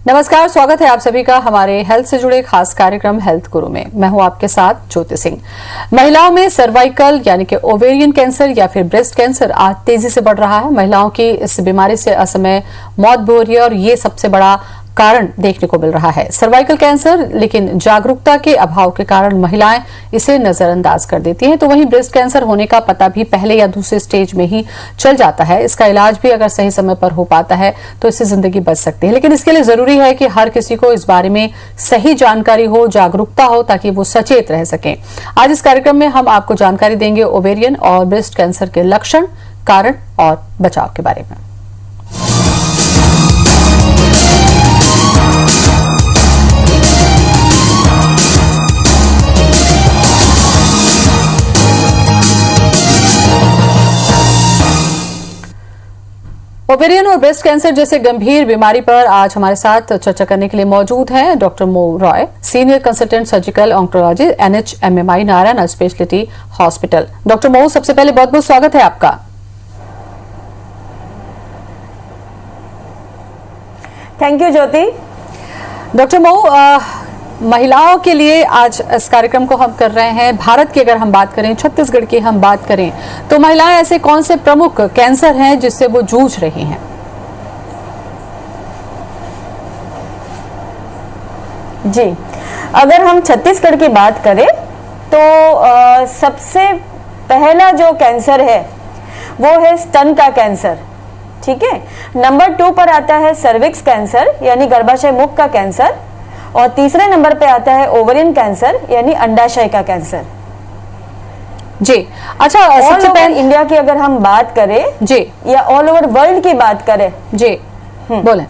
नमस्कार, स्वागत है आप सभी का हमारे हेल्थ से जुड़े खास कार्यक्रम हेल्थ गुरु में। मैं हूं आपके साथ ज्योति सिंह। महिलाओं में सर्वाइकल यानी कि ओवेरियन कैंसर या फिर ब्रेस्ट कैंसर आज तेजी से बढ़ रहा है। महिलाओं की इस बीमारी से असमय मौत भी हो रही है और ये सबसे बड़ा कारण देखने को मिल रहा है सर्वाइकल कैंसर, लेकिन जागरूकता के अभाव के कारण महिलाएं इसे नजरअंदाज कर देती हैं। तो वहीं ब्रेस्ट कैंसर होने का पता भी पहले या दूसरे स्टेज में ही चल जाता है। इसका इलाज भी अगर सही समय पर हो पाता है तो इससे जिंदगी बच सकती है, लेकिन इसके लिए जरूरी है कि हर किसी को इस बारे में सही जानकारी हो, जागरूकता हो, ताकि वो सचेत रह सके। आज इस कार्यक्रम में हम आपको जानकारी देंगे ओवेरियन और ब्रेस्ट कैंसर के लक्षण, कारण और बचाव के बारे में। ओवेरियन और ब्रेस्ट कैंसर जैसे गंभीर बीमारी पर आज हमारे साथ चर्चा करने के लिए मौजूद हैं डॉक्टर मो Roy, senior consultant surgical oncology, NHMMI Narayan speciality hospital. Doctor मो, सबसे पहले बहुत बहुत स्वागत है आपका। Thank you Jyoti. डॉक्टर मो, महिलाओं के लिए आज इस कार्यक्रम को हम कर रहे हैं। भारत की अगर हम बात करें, छत्तीसगढ़ की हम बात करें, तो महिलाएं ऐसे कौन से प्रमुख कैंसर हैं जिससे वो जूझ रही हैं? जी, अगर हम छत्तीसगढ़ की बात करें तो सबसे पहला जो कैंसर है वो है स्तन का कैंसर। ठीक है, नंबर 2 पर आता है सर्विक्स कैंसर यानी गर्भाशय मुख का कैंसर, और तीसरे नंबर पे आता है ओवेरियन कैंसर यानी अंडाशय का कैंसर। जी, अच्छा, सबसे पहले इंडिया की अगर हम बात करें जी, या ऑल ओवर वर्ल्ड की बात करें जी, बोलें,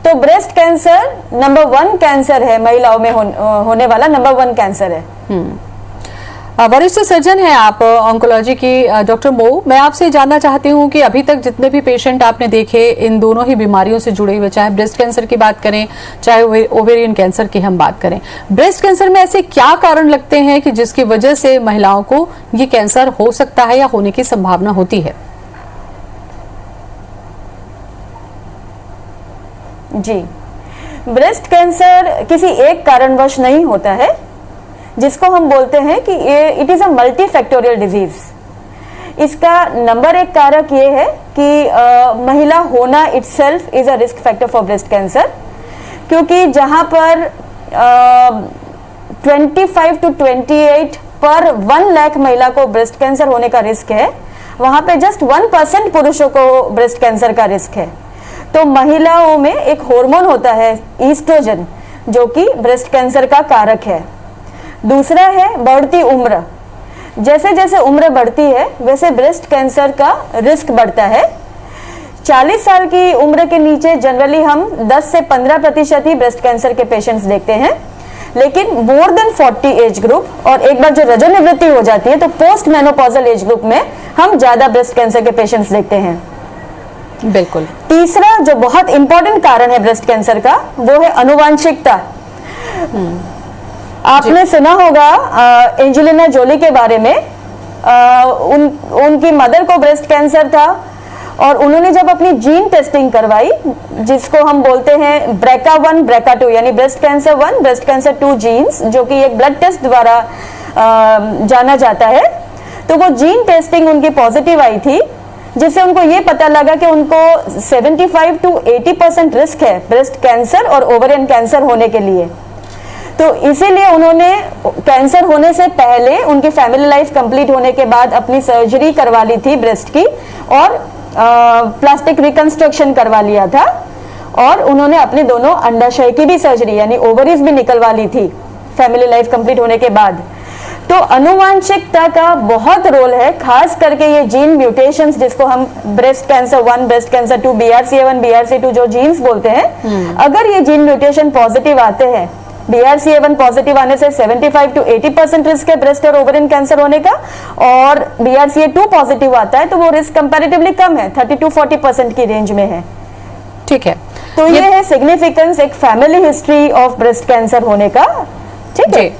तो ब्रेस्ट कैंसर नंबर 1 कैंसर है, महिलाओं में होने वाला नंबर 1 कैंसर है। वरिष्ठ सर्जन हैं आप ऑन्कोलॉजी की। डॉक्टर मो, मैं आपसे जानना चाहती हूं कि अभी तक जितने भी पेशेंट आपने देखे इन दोनों ही बीमारियों से जुड़े हुए, चाहे ब्रेस्ट कैंसर की बात करें चाहे ओवेरियन कैंसर की हम बात करें, ब्रेस्ट कैंसर में ऐसे क्या कारण लगते हैं कि जिसकी वजह से महिलाओं को ये कैंसर हो सकता है या होने की संभावना होती है? जी, ब्रेस्ट कैंसर किसी एक कारणवश नहीं होता है, जिसको हम बोलते हैं कि ये it is a multi factorial disease. इसका नंबर 1 कारक ये है कि महिला होना itself is a risk factor for breast cancer, क्योंकि जहां पर 25 to 28 पर 1 लाख महिला को ब्रेस्ट कैंसर होने का रिस्क है, वहां पे जस्ट 1% पुरुषों को ब्रेस्ट कैंसर का रिस्क है। तो महिलाओं में एक हार्मोन होता है ईस्ट्रोजन, जो कि ब्रेस्ट कैंसर का कारक है। दूसरा है बढ़ती उम्र। जैसे जैसे उम्र बढ़ती है वैसे ब्रेस्ट कैंसर का रिस्क बढ़ता है। 40 साल की उम्र के नीचे जनरली हम 10 से 15% ही ब्रेस्ट कैंसर के पेशेंट्स देखते हैं, लेकिन मोर देन 40 एज ग्रुप और एक बार जो रजोनिवृत्ति हो जाती है तो पोस्ट मेनोपॉजल एज ग्रुप में हम ज्यादा ब्रेस्ट कैंसर के पेशेंट्स देखते हैं। बिल्कुल। तीसरा जो बहुत इंपॉर्टेंट कारण है ब्रेस्ट कैंसर का वो है अनुवांशिकता। आपने सुना होगा एंजेलिना जोली के बारे में। उनकी मदर को ब्रेस्ट कैंसर था और उन्होंने जब अपनी जीन टेस्टिंग करवाई, जिसको हम बोलते हैं BRCA1 BRCA2 यानी breast cancer 1 breast cancer 2 genes, जो कि एक ब्लड टेस्ट द्वारा जाना जाता है, तो वो जीन टेस्टिंग उनकी पॉजिटिव आई थी, जिससे उनको ये पता लगा कि उनको 75 to 80% रिस्क है ब्रेस्ट कैंसर और ओवेरियन कैंसर होने के लिए। तो इसीलिए उन्होंने कैंसर होने से पहले उनकी फैमिली लाइफ कंप्लीट होने के बाद अपनी सर्जरी करवा ली थी ब्रेस्ट की, और प्लास्टिक रिकंस्ट्रक्शन करवा लिया था, और उन्होंने अपने दोनों अंडाशय की भी सर्जरी यानी ओवरीज भी निकलवा ली थी फैमिली लाइफ कंप्लीट होने के बाद। तो अनुवांशिकता का बहुत रोल है, खास करके ये जीन म्यूटेशंस जिसको हम breast cancer 1 breast cancer 2 BRCA1 BRCA2 जो जीन्स बोलते हैं, अगर ये जीन म्यूटेशन पॉजिटिव आते हैं, BRCA1 पॉजिटिव आने से 75 to 80% रिस्क है ब्रेस्ट और ओवेरियन कैंसर होने का, और BRCA2 पॉजिटिव आता है तो वो रिस्क कंपैरेटिवली कम है, 30 to 40% की रेंज में है। ठीक है, तो ये है सिग्निफिकेंस एक family history of breast cancer होने का। ठीक है,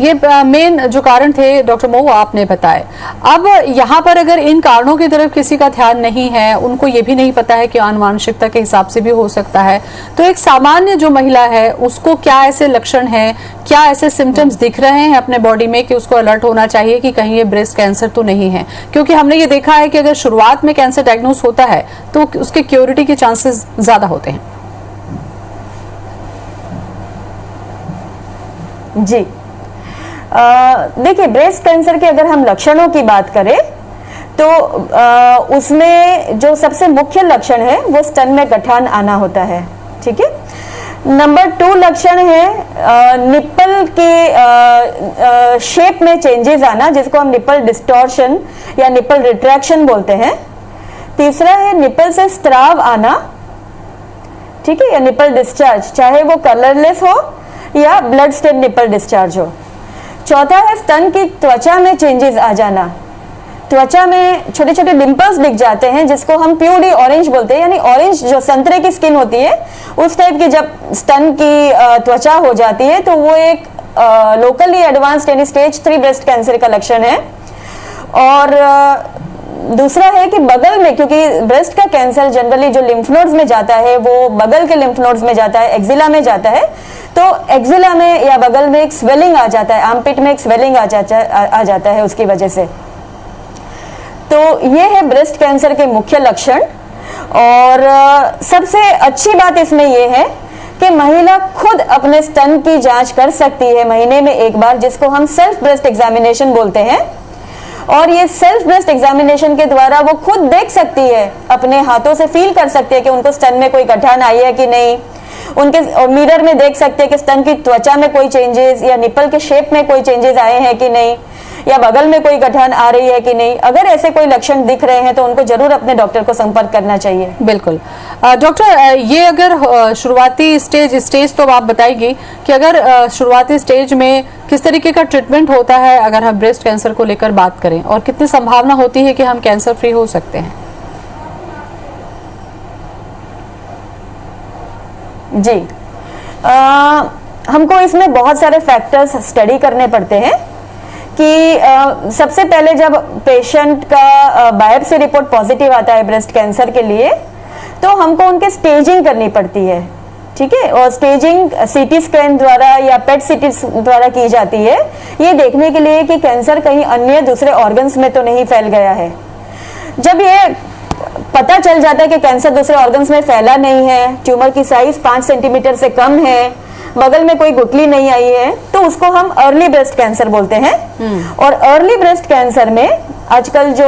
ये मेन जो कारण थे डॉक्टर मऊ आपने बताए। अब यहाँ पर अगर इन कारणों की तरफ किसी का ध्यान नहीं है, उनको ये भी नहीं पता है कि आनुवांशिकता के हिसाब से भी हो सकता है, तो एक सामान्य जो महिला है उसको क्या ऐसे लक्षण हैं, क्या ऐसे सिम्टम्स दिख रहे हैं अपने बॉडी में कि उसको अलर्ट होना चाहिए कि कहीं ये ब्रेस्ट कैंसर तो नहीं है? क्योंकि हमने ये देखा है कि अगर शुरुआत में कैंसर डायग्नोस होता है तो उसके क्योरिटी के चांसेस ज्यादा होते हैं। जी, देखिए, ब्रेस्ट कैंसर के अगर हम लक्षणों की बात करें तो उसमें जो सबसे मुख्य लक्षण है वो स्तन में गठान आना होता है। ठीक है। नंबर 2 लक्षण है निप्पल के शेप में चेंजेस आना, जिसको हम निप्पल डिस्टॉर्शन या निप्पल रिट्रैक्शन बोलते हैं। तीसरा है निप्पल से स्त्राव आना, ठीक है, या निप्पल डिस्चार्ज, चाहे वो कलरलेस हो या ब्लड स्टेन निप्पल डिस्चार्ज हो। चौथा है स्तन की त्वचा में चेंजेस आ जाना, त्वचा में छोटे छोटे डिंपल्स दिख जाते हैं, जिसको हम प्यूडी ऑरेंज बोलते हैं, यानी ऑरेंज जो संतरे की स्किन होती है उस टाइप की जब स्तन की त्वचा हो जाती है तो वो एक लोकली एडवांस्ड यानी स्टेज 3 ब्रेस्ट कैंसर का लक्षण है। और दूसरा है कि बगल में, क्योंकि ब्रेस्ट का कैंसर जनरली जो लिम्फ नोड्स में जाता है वो बगल के लिम्फ नोड्स में जाता है, एक्जिला में जाता है, तो एक्जिला में या बगल में एक स्वेलिंग आ जाता है, आर्मपिट में एक स्वेलिंग आ जाता है उसकी वजह से। तो ये है ब्रेस्ट कैंसर के मुख्य लक्षण। और सबसे अच्छी बात इसमें यह है कि महिला खुद अपने स्तन की जांच कर सकती है महीने में एक बार, जिसको हम सेल्फ ब्रेस्ट एग्जामिनेशन बोलते हैं। और ये सेल्फ ब्रेस्ट एग्जामिनेशन के द्वारा वो खुद देख सकती है, अपने हाथों से फील कर सकती है कि उनको स्तन में कोई गठान आई है कि नहीं, उनके और मिरर में देख सकते हैं कि स्तन की त्वचा में कोई चेंजेस या निप्पल के शेप में कोई चेंजेस आए हैं कि नहीं, या बगल में कोई गठान आ रही है कि नहीं। अगर ऐसे कोई लक्षण दिख रहे हैं तो उनको जरूर अपने डॉक्टर को संपर्क करना चाहिए। बिल्कुल। डॉक्टर, ये अगर शुरुआती स्टेज तो आप बताएगी कि अगर शुरुआती स्टेज में किस तरीके का ट्रीटमेंट होता है अगर हम ब्रेस्ट कैंसर को लेकर बात करें, और कितनी संभावना होती है कि हम कैंसर फ्री हो सकते हैं? जी, हमको इसमें बहुत सारे फैक्टर्स स्टडी करने पड़ते हैं कि सबसे पहले जब पेशेंट का बायोप्सी रिपोर्ट पॉजिटिव आता है ब्रेस्ट कैंसर के लिए, तो हमको उनके स्टेजिंग करनी पड़ती है। ठीक है। और स्टेजिंग सीटी स्कैन द्वारा या पेट सीटी द्वारा की जाती है, ये देखने के लिए कि कैंसर कहीं अन्य दूसरे ऑर्गन्स में तो नहीं फैल गया है। जब ये पता चल जाता है कि कैंसर दूसरे ऑर्गन्स में फैला नहीं है, ट्यूमर की साइज 5 सेंटीमीटर से कम है, बगल में कोई गुठली नहीं आई है, तो उसको हम अर्ली ब्रेस्ट कैंसर बोलते हैं। और अर्ली ब्रेस्ट कैंसर में आजकल जो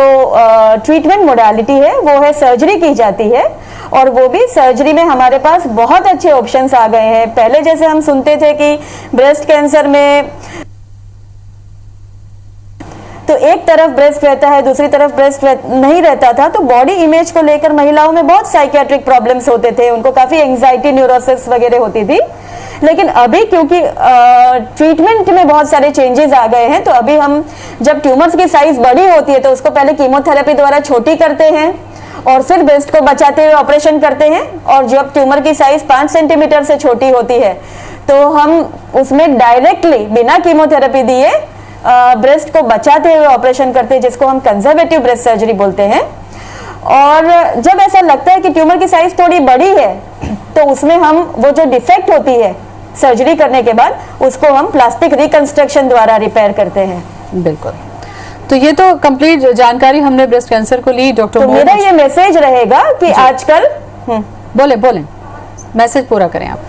ट्रीटमेंट मोडालिटी है वो है सर्जरी की जाती है, और वो भी सर्जरी में हमारे पास बहुत अच्छे ऑप्शंस आ गए हैं। पहले जैसे हम सुनते थे कि ब्रेस्ट कैंसर में तो एक तरफ ब्रेस्ट रहता है, दूसरी तरफ ब्रेस्ट नहीं रहता था, तो बॉडी इमेज को लेकर महिलाओं में बहुत साइकियाट्रिक प्रॉब्लम्स होते थे, उनको काफी एंजाइटी न्यूरोसिस वगैरह होती थी। लेकिन अभी क्योंकि ट्रीटमेंट में बहुत सारे चेंजेस आ गए हैं, तो अभी हम जब ट्यूमर्स की साइज बड़ी होती है तो उसको पहले कीमोथेरेपी द्वारा छोटी करते हैं और फिर ब्रेस्ट को बचाते हुए ऑपरेशन करते हैं। और जब ट्यूमर की साइज 5 सेंटीमीटर से छोटी होती है तो हम उसमें डायरेक्टली बिना कीमोथेरेपी दिए ब्रेस्ट को बचाते हुए ऑपरेशन करते हैं, जिसको हम कंजर्वेटिव ब्रेस्ट सर्जरी बोलते हैं। और जब ऐसा लगता है कि ट्यूमर की साइज थोड़ी बड़ी है तो उसमें हम वो जो डिफेक्ट होती है सर्जरी करने के बाद, उसको हम प्लास्टिक रिकंस्ट्रक्शन द्वारा रिपेयर करते हैं। बिल्कुल। तो ये तो कंप्लीट जानकारी हमने ब्रेस्ट कैंसर को ली डॉक्टर। तो मेरा ये मैसेज रहेगा कि आजकल बोले मैसेज पूरा करें आप।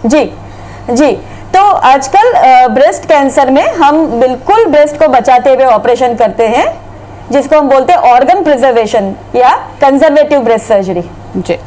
जी, तो आजकल ब्रेस्ट कैंसर में हम बिल्कुल ब्रेस्ट को बचाते हुए ऑपरेशन करते हैं, जिसको हम बोलते हैं ऑर्गन प्रिजर्वेशन या कंजर्वेटिव ब्रेस्ट सर्जरी। जी,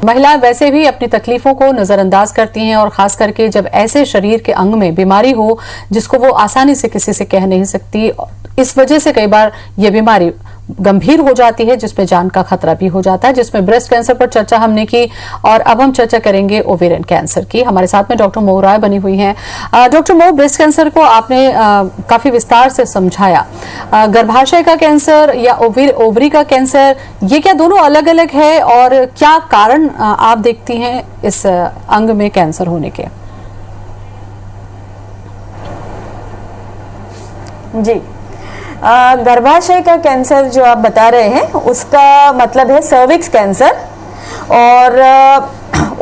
महिला वैसे भी अपनी तकलीफों को नजरअंदाज करती हैं, और खास करके जब ऐसे शरीर के अंग में बीमारी हो जिसको वो आसानी से किसी से कह नहीं सकती, इस वजह से कई बार ये बीमारी गंभीर हो जाती है, जिसमें जान का खतरा भी हो जाता है। जिसमें ब्रेस्ट कैंसर पर चर्चा हमने की, और अब हम चर्चा करेंगे ओवेरियन कैंसर की। हमारे साथ में डॉक्टर मऊ राय बनी हुई हैं। डॉक्टर मऊ, ब्रेस्ट कैंसर को आपने काफी विस्तार से समझाया। गर्भाशय का कैंसर या ओवरी का कैंसर, ये क्या दोनों अलग अलग है, और क्या कारण आप देखती हैं इस अंग में कैंसर होने के? जी, गर्भाशय का कैंसर जो आप बता रहे हैं उसका मतलब है सर्विक्स कैंसर, और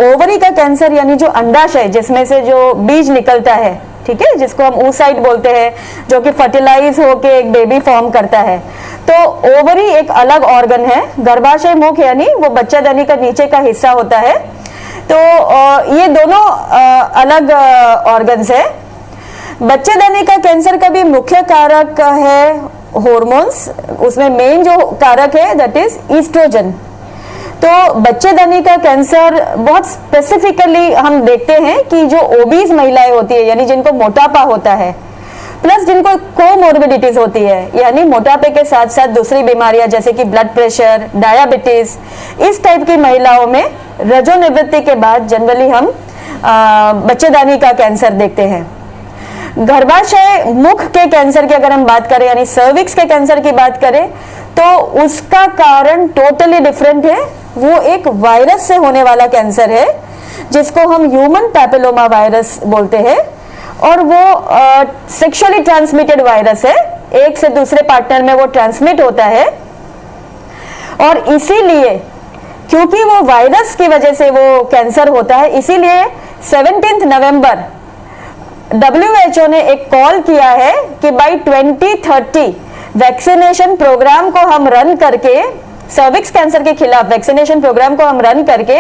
ओवरी का कैंसर यानी जो अंडाशय जिसमें से जो बीज निकलता है, ठीक है, जिसको हम oocyte बोलते हैं, जो कि फर्टिलाइज होके एक बेबी फॉर्म करता है। तो ओवरी एक अलग ऑर्गन है, गर्भाशय मुख यानी वो बच्चादानी का नीचे का हिस्सा होता है। तो ये दोनों अलग ऑर्गन्स है। बच्चेदानी का कैंसर का भी मुख्य कारक है हॉर्मोन्स, उसमें मेन जो कारक है दैट इज ईस्ट्रोजन। तो बच्चेदानी का कैंसर बहुत स्पेसिफिकली हम देखते हैं कि जो ओबीज महिलाएं होती है, यानी जिनको मोटापा होता है, प्लस जिनको कोमोर्बिडिटीज होती है, यानी मोटापे के साथ साथ दूसरी बीमारियां जैसे कि ब्लड प्रेशर, डायबिटीज, इस टाइप की महिलाओं में रजोनिवृत्ति के बाद जनरली हम बच्चेदानी का कैंसर देखते हैं। गर्भाशय मुख के कैंसर की अगर हम बात करें, यानी सर्विक्स के कैंसर की बात करें, तो उसका कारण टोटली डिफरेंट है। वो एक वायरस से होने वाला कैंसर है जिसको हम ह्यूमन पैपिलोमा वायरस बोलते हैं, और वो सेक्सुअली ट्रांसमिटेड वायरस है, एक से दूसरे पार्टनर में वो ट्रांसमिट होता है। और इसीलिए क्योंकि वो वायरस की वजह से वो कैंसर होता है, इसीलिए 17 नवंबर WHO ने एक कॉल किया है कि बाय 2030 वैक्सीनेशन प्रोग्राम को हम रन करके, सर्विक्स कैंसर के खिलाफ वैक्सीनेशन प्रोग्राम को हम रन करके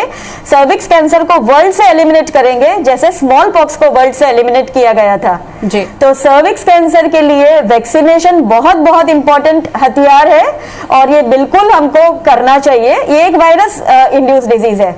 सर्विक्स कैंसर को वर्ल्ड से एलिमिनेट करेंगे, जैसे स्मॉल पॉक्स को वर्ल्ड से एलिमिनेट किया गया था जी। तो सर्विक्स कैंसर के लिए वैक्सीनेशन बहुत बहुत इंपॉर्टेंट हथियार है, और ये बिल्कुल हमको करना चाहिए। ये एक वायरस इंड्यूस डिजीज है।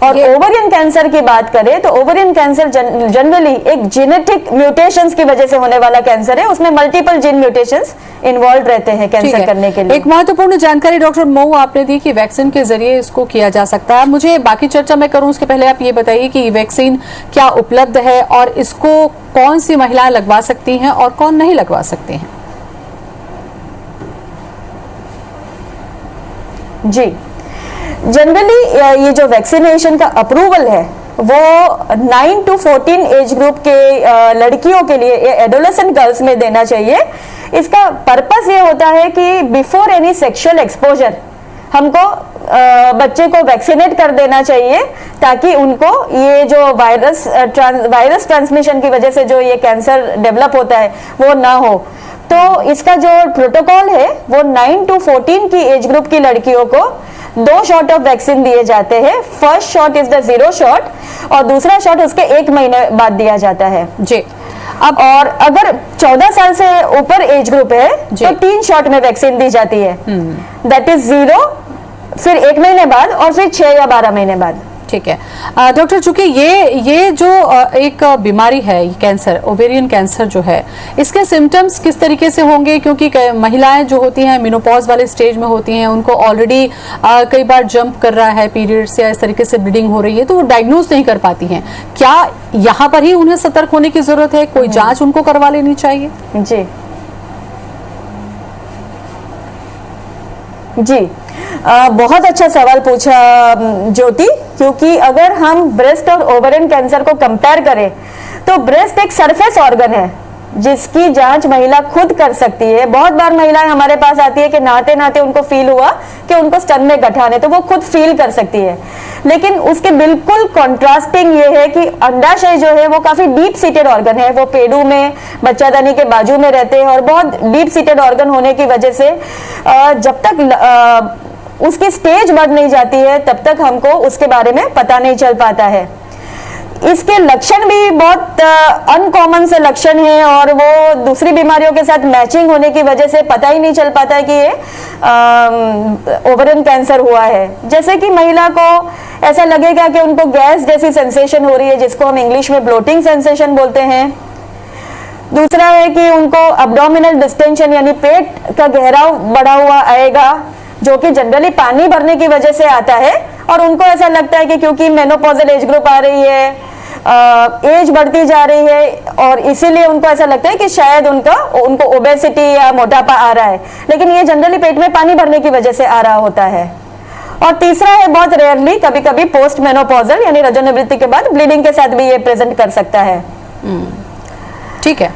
और ओवरियन कैंसर की बात करें तो ओवरियन कैंसर जनरली एक जेनेटिक म्यूटेशंस की वजह से होने वाला कैंसर है, उसमें मल्टीपल जीन म्यूटेशंस इन्वॉल्व रहते हैं कैंसर करने के लिए। एक महत्वपूर्ण जानकारी डॉक्टर मऊ आपने दी कि वैक्सीन के जरिए इसको किया जा सकता है। मुझे बाकी चर्चा मैं करूं उसके पहले आप ये बताइए कि वैक्सीन क्या उपलब्ध है और इसको कौन सी महिलाएं लगवा सकती हैं और कौन नहीं लगवा सकती हैं? जी, जनरली ये जो वैक्सीनेशन का अप्रूवल है वो 9 to 14 एज ग्रुप के लड़कियों के लिए, एडोलेसेंट गर्ल्स में देना चाहिए। इसका पर्पस ये होता है कि बिफोर एनी सेक्सुअल एक्सपोजर हमको बच्चे को वैक्सीनेट कर देना चाहिए, ताकि उनको ये जो वायरस ट्रांसमिशन की वजह से जो ये कैंसर डेवलप होता है वो ना हो। तो इसका जो प्रोटोकॉल है वो 9 to 14 की एज ग्रुप की लड़कियों को 2 शॉट ऑफ वैक्सीन दिए जाते हैं। First shot is the 0 shot और दूसरा शॉट उसके 1 महीने बाद दिया जाता है जी। अब और अगर 14 साल से ऊपर एज ग्रुप है तो 3 शॉट में वैक्सीन दी जाती है, दैट इज 0, फिर 1 महीने बाद और फिर 6 या 12 महीने बाद। ठीक है डॉक्टर, चूंकि ये जो एक बीमारी है, कैंसर, ओवेरियन कैंसर जो है, इसके सिम्टम्स किस तरीके से होंगे? क्योंकि महिलाएं जो होती हैं मेनोपॉज वाले स्टेज में होती हैं, उनको ऑलरेडी कई बार जंप कर रहा है पीरियड्स या इस तरीके से ब्लीडिंग हो रही है, तो वो डायग्नोज नहीं कर पाती हैं। क्या यहाँ पर ही उन्हें सतर्क होने की जरूरत है? कोई जांच उनको करवा लेनी चाहिए? जी जी, बहुत अच्छा सवाल पूछा ज्योति, क्योंकि अगर हम ब्रेस्ट और ओवरियन कैंसर को कंपेयर करें तो ब्रेस्ट एक सरफेस ऑर्गन है जिसकी जांच महिला खुद कर सकती है। बहुत बार महिलाएं हमारे पास आती है कि नहाते नहाते उनको फील हुआ कि उनको स्तन में गठान है, तो वो खुद फील कर सकती है। लेकिन उसके बिल्कुल कॉन्ट्रास्टिंग ये है कि अंडाशय जो है वो काफी डीप सीटेड ऑर्गन है, वो पेडू में, बच्चादानी के बाजू में रहते हैं, और बहुत डीप सीटेड ऑर्गन होने की वजह से जब तक उसकी स्टेज बढ़ नहीं जाती है तब तक हमको उसके बारे में पता नहीं चल पाता है। इसके लक्षण भी बहुत अनकॉमन से लक्षण हैं, और वो दूसरी बीमारियों के साथ मैचिंग होने की वजह से पता ही नहीं चल पाता है कि ये ओवरियन कैंसर हुआ है। जैसे कि महिला को ऐसा लगेगा कि उनको गैस जैसी सेंसेशन हो रही है, जिसको हम इंग्लिश में ब्लोटिंग सेंसेशन बोलते हैं। दूसरा है कि उनको अब्डोमिनल डिस्टेंशन यानी पेट का घेराव बढ़ा हुआ आएगा, जो कि जनरली पानी भरने की वजह से आता है, और उनको ऐसा लगता है कि क्योंकि मेनोपॉजल एज ग्रुप आ रही है, एज बढ़ती जा रही है, और इसीलिए उनको ऐसा लगता है कि शायद उनको ओबेसिटी या मोटापा आ रहा है, लेकिन ये जनरली पेट में पानी भरने की वजह से आ रहा होता है। और तीसरा है बहुत रेयरली कभी कभी पोस्ट मेनोपॉजल यानी रजोनिवृत्ति के बाद ब्लीडिंग के साथ भी ये प्रेजेंट कर सकता है। ठीक है,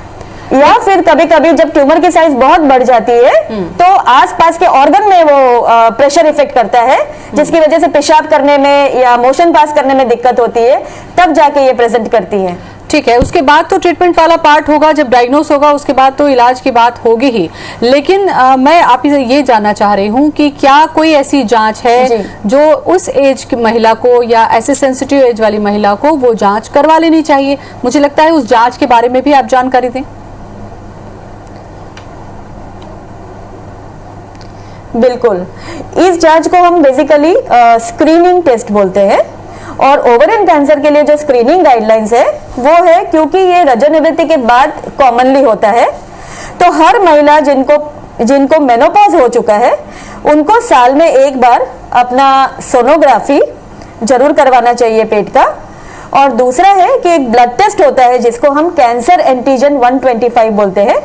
या फिर कभी कभी जब ट्यूमर की साइज बहुत बढ़ जाती है तो आसपास के ऑर्गन में वो प्रेशर इफेक्ट करता है, जिसकी वजह से पेशाब करने में या मोशन पास करने में दिक्कत होती है, तब जाके ये प्रेजेंट करती है। ठीक है, उसके बाद तो ट्रीटमेंट वाला पार्ट होगा, जब डायग्नोस होगा उसके बाद तो इलाज की बात होगी ही। लेकिन मैं आप से ये जानना चाह रही हूँ कि क्या कोई ऐसी जांच है जो उस एज की महिला को या ऐसे सेंसिटिव एज वाली महिला को वो जांच करवा लेनी चाहिए? मुझे लगता है उस जांच के बारे में भी आप जानकारी दें। बिल्कुल, इस जांच को हम बेसिकली स्क्रीनिंग टेस्ट बोलते हैं। और ओवरियन कैंसर के लिए जो स्क्रीनिंग गाइडलाइंस है वो है, क्योंकि ये रजोनिवृत्ति के बाद कॉमनली होता है, तो हर महिला जिनको मेनोपॉज हो चुका है उनको साल में एक बार अपना सोनोग्राफी जरूर करवाना चाहिए पेट का। और दूसरा है कि एक ब्लड टेस्ट होता है जिसको हम कैंसर एंटीजन 125 बोलते हैं।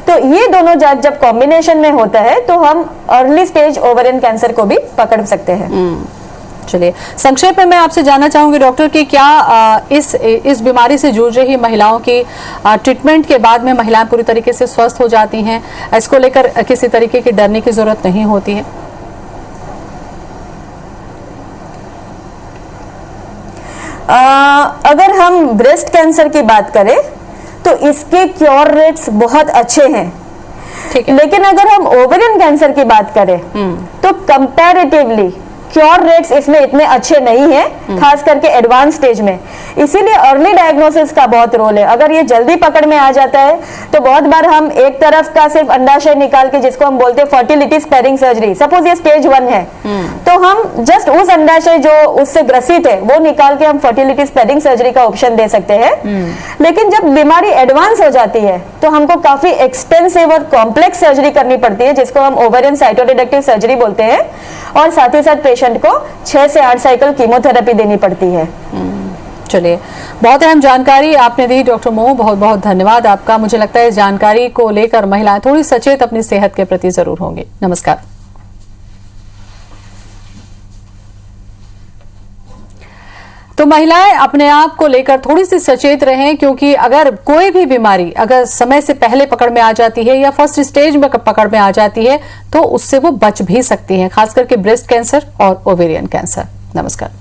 तो ये दोनों जांच जब कॉम्बिनेशन में होता है तो हम अर्ली स्टेज ओवरियन कैंसर को भी पकड़ सकते हैं। चलिए, संक्षेप में मैं आपसे जानना चाहूंगी डॉक्टर कि क्या इस बीमारी से जूझ रही महिलाओं की ट्रीटमेंट के बाद में महिलाएं पूरी तरीके से स्वस्थ हो जाती हैं? इसको लेकर किसी तरीके की डरने की जरूरत नहीं होती है? अगर हम ब्रेस्ट कैंसर की बात करें तो इसके क्योर रेट्स बहुत अच्छे हैं। ठीक है। लेकिन अगर हम ओवरियन कैंसर की बात करें तो कंपैरेटिवली क्योर रेट्स इसमें इतने अच्छे नहीं हैं, खास करके एडवांस स्टेज में। इसीलिए अर्ली डायग्नोसिस का बहुत रोल है। अगर ये जल्दी पकड़ में आ जाता है तो बहुत बार हम एक तरफ का सिर्फ अंडाशय निकाल के, जिसको हम बोलते हैं फर्टिलिटी स्पेयरिंग सर्जरी, सपोज ये स्टेज 1 है, तो हम जस्ट उस अंडाशय जो उससे ग्रसित है वो निकाल के हम फर्टिलिटी स्पेयरिंग सर्जरी का ऑप्शन दे सकते हैं। लेकिन जब बीमारी एडवांस हो जाती है तो हमको काफी एक्सटेंसिव और कॉम्प्लेक्स सर्जरी करनी पड़ती है, जिसको हम ओवेरियन साइटोडिडक्टिव सर्जरी बोलते हैं। और साथ ही साथ पेशेंट को 6 से 8 साइकिल कीमोथेरेपी देनी पड़ती है। चलिए, बहुत अहम जानकारी आपने दी डॉक्टर मोह, बहुत बहुत धन्यवाद आपका। मुझे लगता है इस जानकारी को लेकर महिलाएं थोड़ी सचेत अपनी सेहत के प्रति जरूर होंगी। नमस्कार। तो महिलाएं अपने आप को लेकर थोड़ी सी सचेत रहें, क्योंकि अगर कोई भी बीमारी अगर समय से पहले पकड़ में आ जाती है या फर्स्ट स्टेज में पकड़ में आ जाती है तो उससे वो बच भी सकती हैं, खास करके ब्रेस्ट कैंसर और ओवेरियन कैंसर। नमस्कार।